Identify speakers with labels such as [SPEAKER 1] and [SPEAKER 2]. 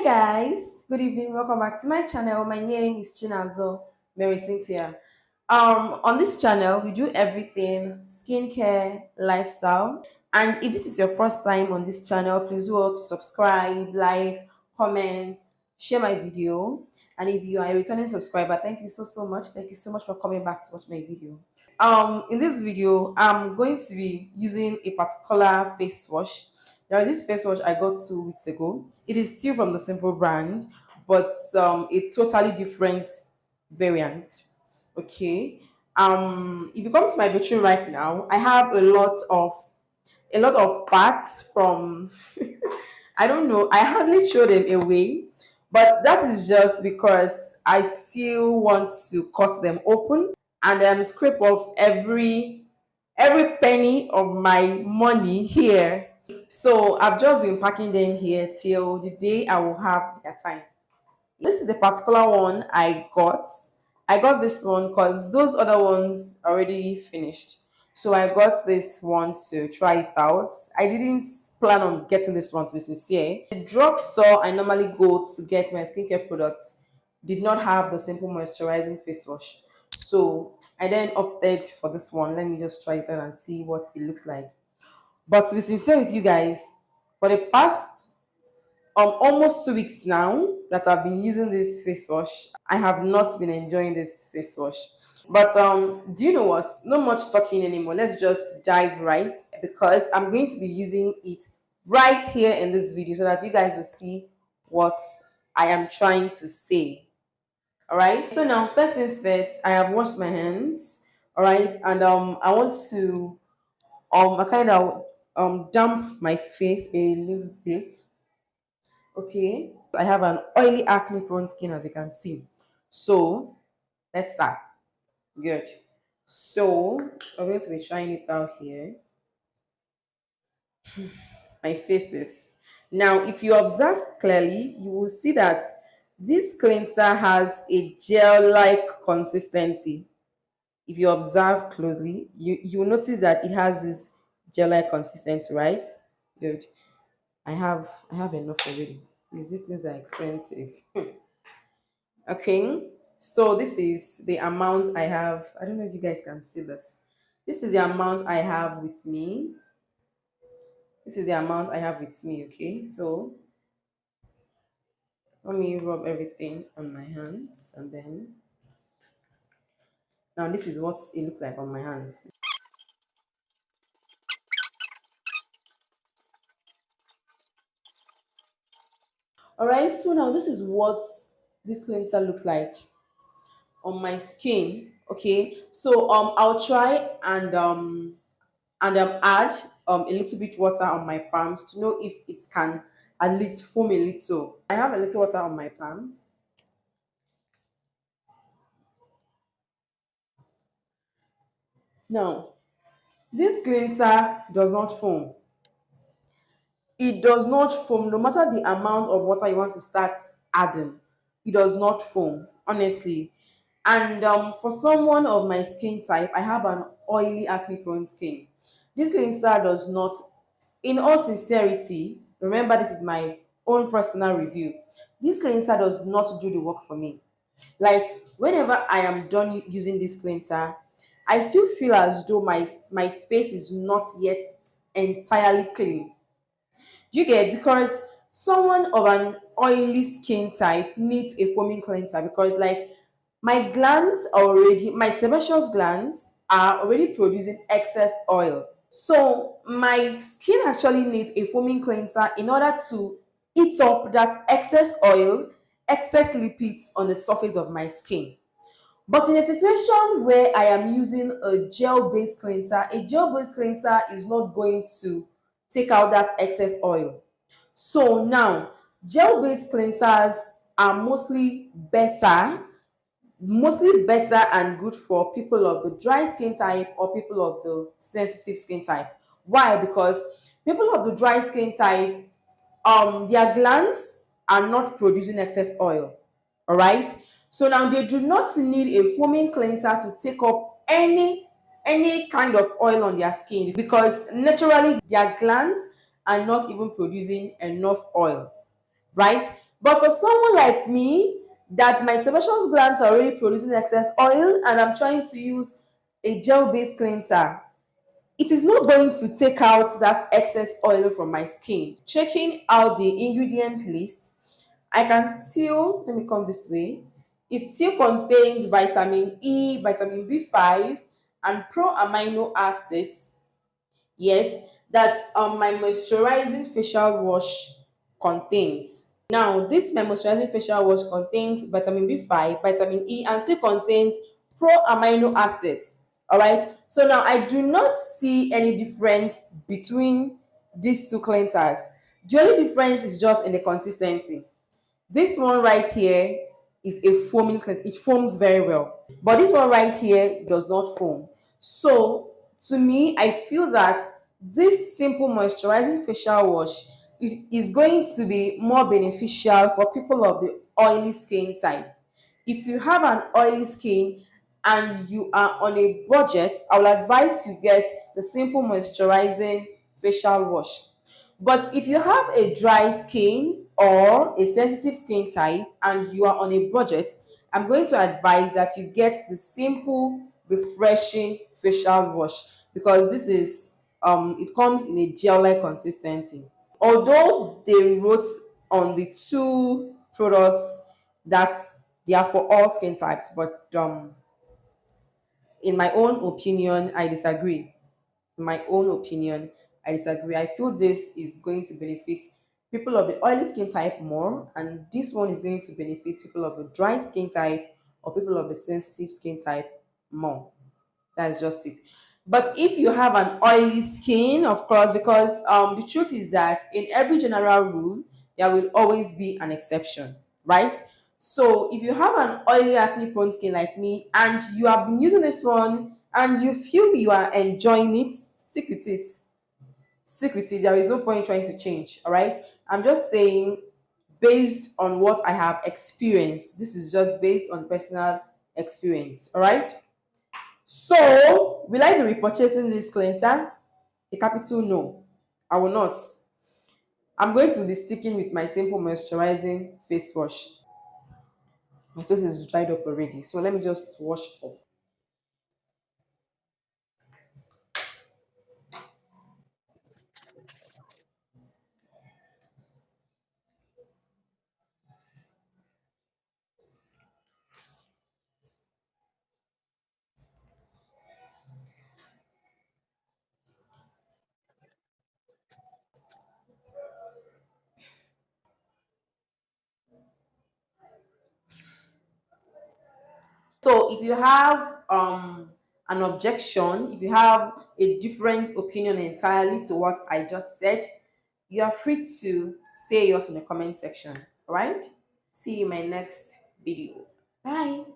[SPEAKER 1] Guys, good evening. Welcome back to my channel. My name is Chinazo Mary Cynthia. On this channel, we do everything skincare, lifestyle. And if this is your first time on this channel, please do well to subscribe, like, comment, share my video. And if you are a returning subscriber, thank you so much. Thank you so much for coming back to watch my video. In this video, I'm going to be using a particular face wash. There is this face wash I got 2 weeks ago. It is still from the Simple brand, but a totally different variant. Okay. If you come to my bedroom right now, I have a lot of packs from I don't know, I hardly throw them away, but that is just because I still want to cut them open and scrape off every penny of my money here. So I've just been packing them here till the day I will have their time. This is the particular one I got. I got this one because those other ones already finished. So I got this one to try it out. I didn't plan on getting this one, to be sincere. The drugstore I normally go to get my skincare products did not have the simple moisturizing face wash. So I then opted for this one. Let me just try it out and see what it looks like. But to be sincere with you guys, for the past almost 2 weeks now that I've been using this face wash, I have not been enjoying this face wash. But do you know what? No much talking anymore. Let's just dive right, because I'm going to be using it right here in this video so that you guys will see what I am trying to say. All right. So now, first things first, I have washed my hands. All right, and I want to I kind of damp my face a little bit. Okay, I have an oily acne prone skin, as you can see. So let's start. Good. So I'm going to be trying it out here. My faces. Now, if you observe clearly, you will see that this cleanser has a gel-like consistency. If you observe closely, you will notice that it has this gel-like consistency, right? Good. I have enough already. These things are expensive. Okay. So this is the amount I have. I don't know if you guys can see this. This is the amount I have with me. This is the amount I have with me. Okay. So let me rub everything on my hands, and then now this is what it looks like on my hands. All right. So now this is what this cleanser looks like on my skin. Okay. So I'll try and add a little bit water on my palms to know if it can at least foam a little. I have a little water on my palms. Now, this cleanser does not foam. It does not foam, no matter the amount of water you want to start adding. It does not foam, honestly. And for someone of my skin type, I have an oily acne prone skin. This cleanser does not, in all sincerity, remember this is my own personal review. This cleanser does not do the work for me. Like whenever I am done using this cleanser, I still feel as though my face is not yet entirely clean. Do you get? Because someone of an oily skin type needs a foaming cleanser, because like my sebaceous glands are already producing excess oil. So my skin actually needs a foaming cleanser in order to eat up that excess oil, excess lipids on the surface of my skin. But in a situation where I am using a gel-based cleanser, a gel-based cleanser is not going to take out that excess oil. So now, gel-based cleansers are mostly better and good for people of the dry skin type or people of the sensitive skin type. Why? Because people of the dry skin type, their glands are not producing excess oil. All right. So now they do not need a foaming cleanser to take up any kind of oil on their skin, because naturally their glands are not even producing enough oil, right? But for someone like me, that my sebaceous glands are already producing excess oil and I'm trying to use a gel based cleanser, it is not going to take out that excess oil from my skin. Checking out the ingredient list, I can still, let me come this way, it still contains vitamin E, vitamin B5, and pro amino acids. Yes, that's my moisturizing facial wash contains. Now, this my moisturizing facial wash contains vitamin B5, vitamin E, and still contains pro amino acids. All right. So now I do not see any difference between these two cleansers. The only difference is just in the consistency. This one right here is a foaming cleanser. It foams very well. But this one right here does not foam. So to me, I feel that this simple moisturizing facial wash is going to be more beneficial for people of the oily skin type. If you have an oily skin and you are on a budget, I will advise you get the simple moisturizing facial wash. But if you have a dry skin or a sensitive skin type and you are on a budget, I'm going to advise that you get the simple, refreshing facial wash because this is it comes in a gel-like consistency. Although they wrote on the two products that they are for all skin types, but in my own opinion, I disagree. In my own opinion, I disagree. I feel this is going to benefit people of the oily skin type more, and this one is going to benefit people of the dry skin type or people of the sensitive skin type more. That's just it. But if you have an oily skin, of course, because the truth is that in every general rule, there will always be an exception, right? So if you have an oily acne prone skin like me and you have been using this one and you feel you are enjoying it, stick with it. Stick with it. There is no point trying to change, all right? I'm just saying based on what I have experienced. This is just based on personal experience, all right? So, will I be repurchasing this cleanser? A capital no. I will not. I'm going to be sticking with my simple moisturizing face wash. My face is dried up already, so let me just wash up. So, if you have an objection, if you have a different opinion entirely to what I just said, you are free to say yours in the comment section. All right? See you in my next video. Bye.